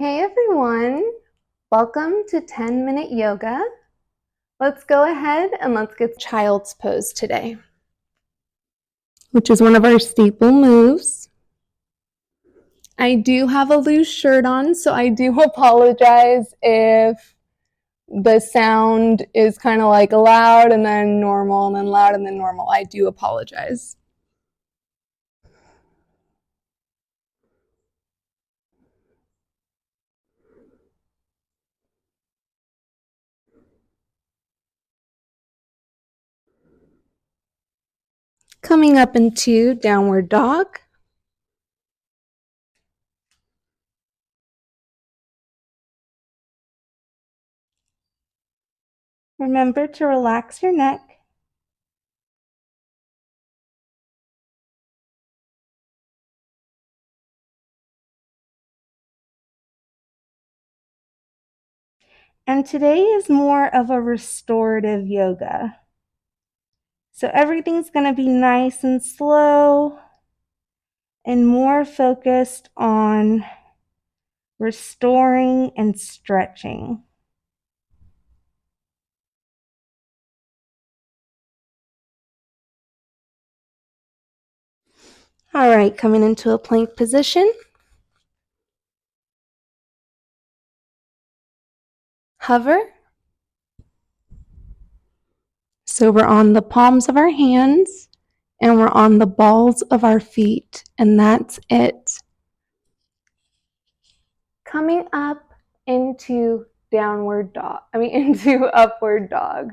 Hey everyone, welcome to 10-minute yoga. Let's go ahead and let's get child's pose today, which is one of our staple moves. I do have a loose shirt on, so I do apologize if the sound is kind of like loud and then normal and then loud and then normal. I do apologize. Coming up into downward dog. Remember to relax your neck. And today is more of a restorative yoga. So everything's going to be nice and slow and more focused on restoring and stretching. All right, coming into a plank position. Hover. So we're on the palms of our hands and we're on the balls of our feet, and that's it. Coming up into into upward dog.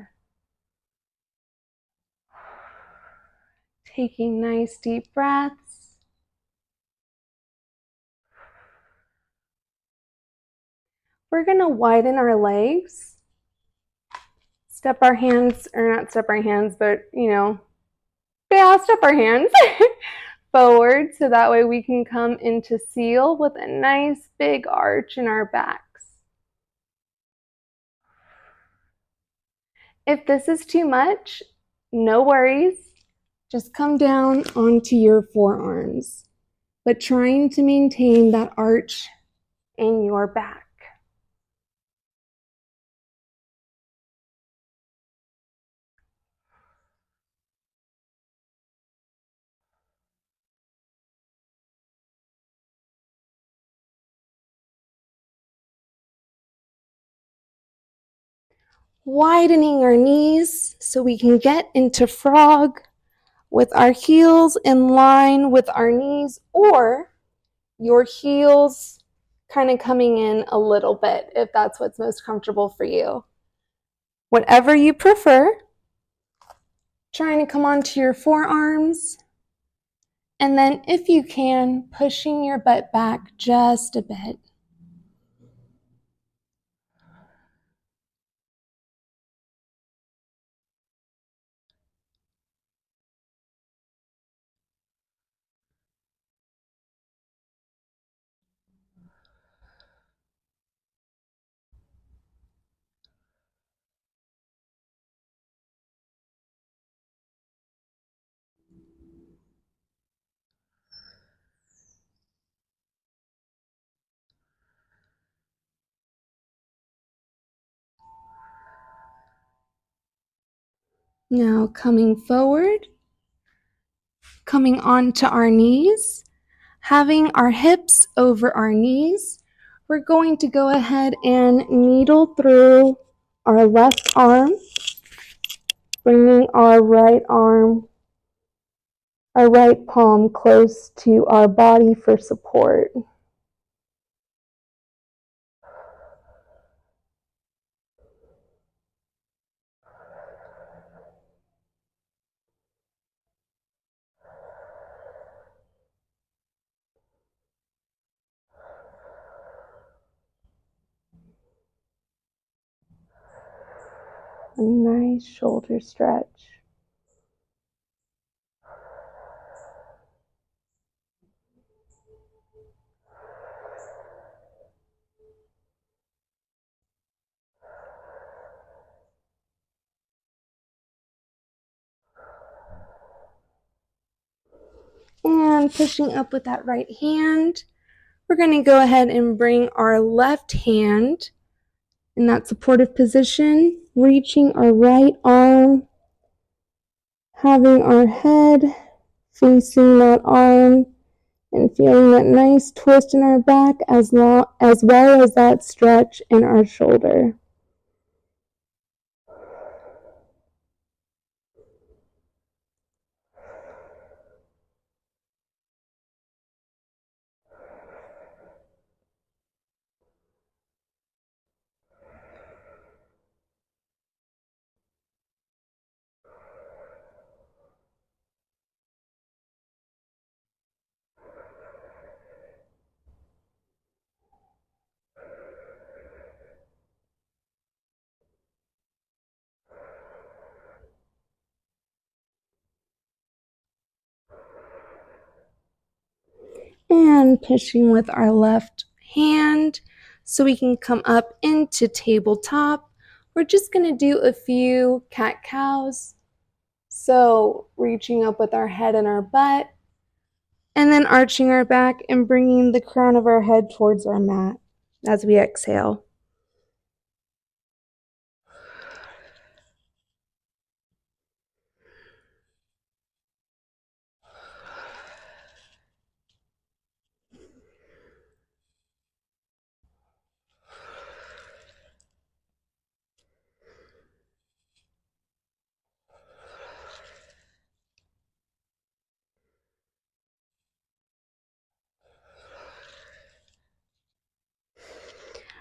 Taking nice deep breaths. We're going to widen our legs. Step our hands, or not step our hands, but step our hands forward so that way we can come into seal with a nice big arch in our backs. If this is too much, no worries. Just come down onto your forearms, but trying to maintain that arch in your back. Widening our knees so we can get into frog with our heels in line with our knees, or your heels kind of coming in a little bit if that's what's most comfortable for you. Whatever you prefer. Trying to come onto your forearms, and then if you can, pushing your butt back just a bit. Now coming forward, coming onto our knees, having our hips over our knees. We're going to go ahead and needle through our left arm, bringing our right palm close to our body for support. A nice shoulder stretch. And pushing up with that right hand, We're going to go ahead and bring our left hand in that supportive position, reaching our right arm, having our head facing that arm, and feeling that nice twist in our back as well as that stretch in our shoulder. And pushing with our left hand so we can come up into tabletop. We're just going to do a few cat cows. So reaching up with our head and our butt, and then arching our back and bringing the crown of our head towards our mat as we exhale.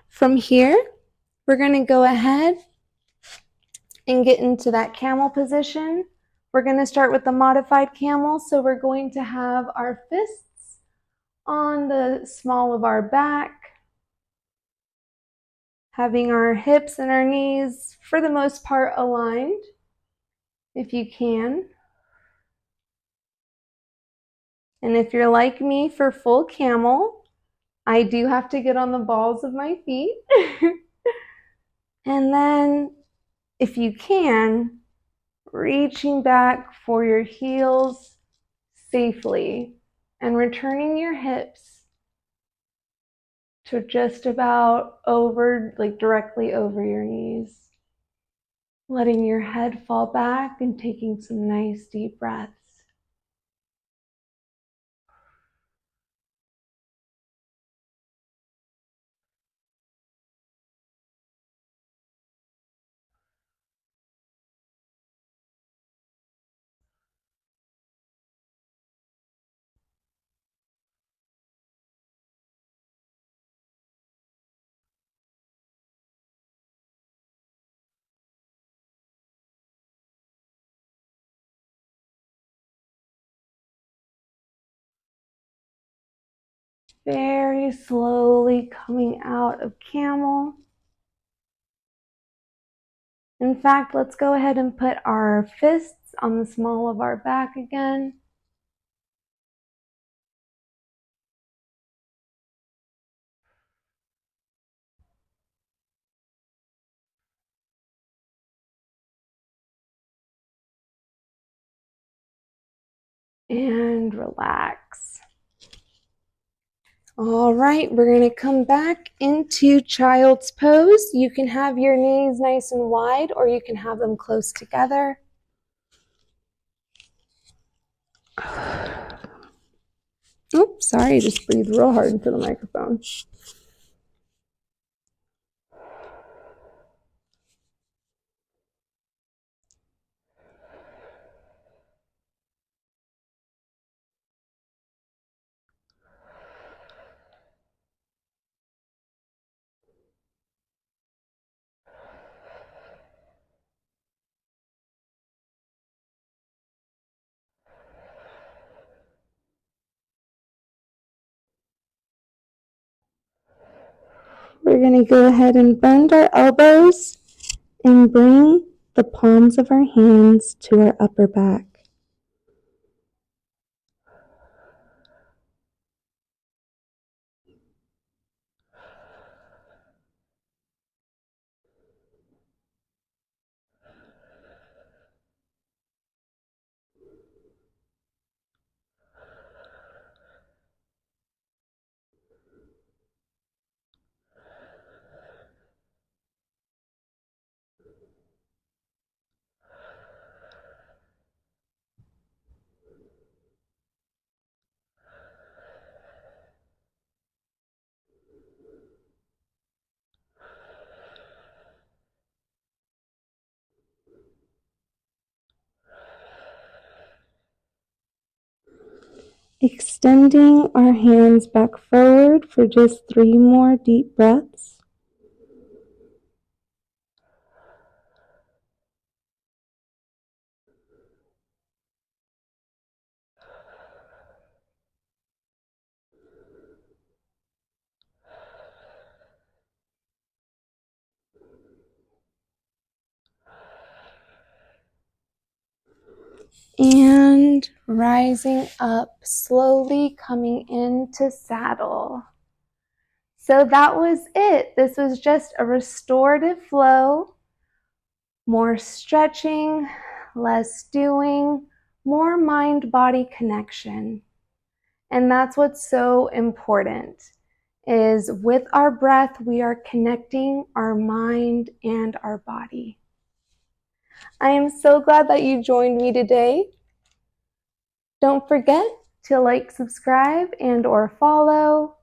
From here, we're going to go ahead and get into that camel position. We're going to start with the modified camel. So we're going to have our fists on the small of our back, having our hips and our knees for the most part aligned, if you can. And if you're like me for full camel, I do have to get on the balls of my feet. And then, if you can, reaching back for your heels safely and returning your hips to just about over, like directly over your knees. Letting your head fall back and taking some nice deep breaths. Very slowly coming out of camel. In fact, let's go ahead and put our fists on the small of our back again. And relax. All right, we're going to come back into child's pose. You can have your knees nice and wide, or you can have them close together. Oops, sorry, I just breathed real hard into the microphone. We're going to go ahead and bend our elbows and bring the palms of our hands to our upper back. Extending our hands back forward for just 3 more deep breaths. And rising up, slowly coming into saddle. So that was it. This was just a restorative flow, more stretching, less doing, more mind-body connection. And that's what's so important, is with our breath, we are connecting our mind and our body. I am so glad that you joined me today. Don't forget to like, subscribe, and/or follow.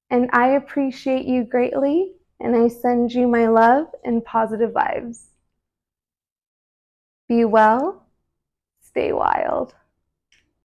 And I appreciate you greatly, and I send you my love and positive vibes. Be well, stay wild.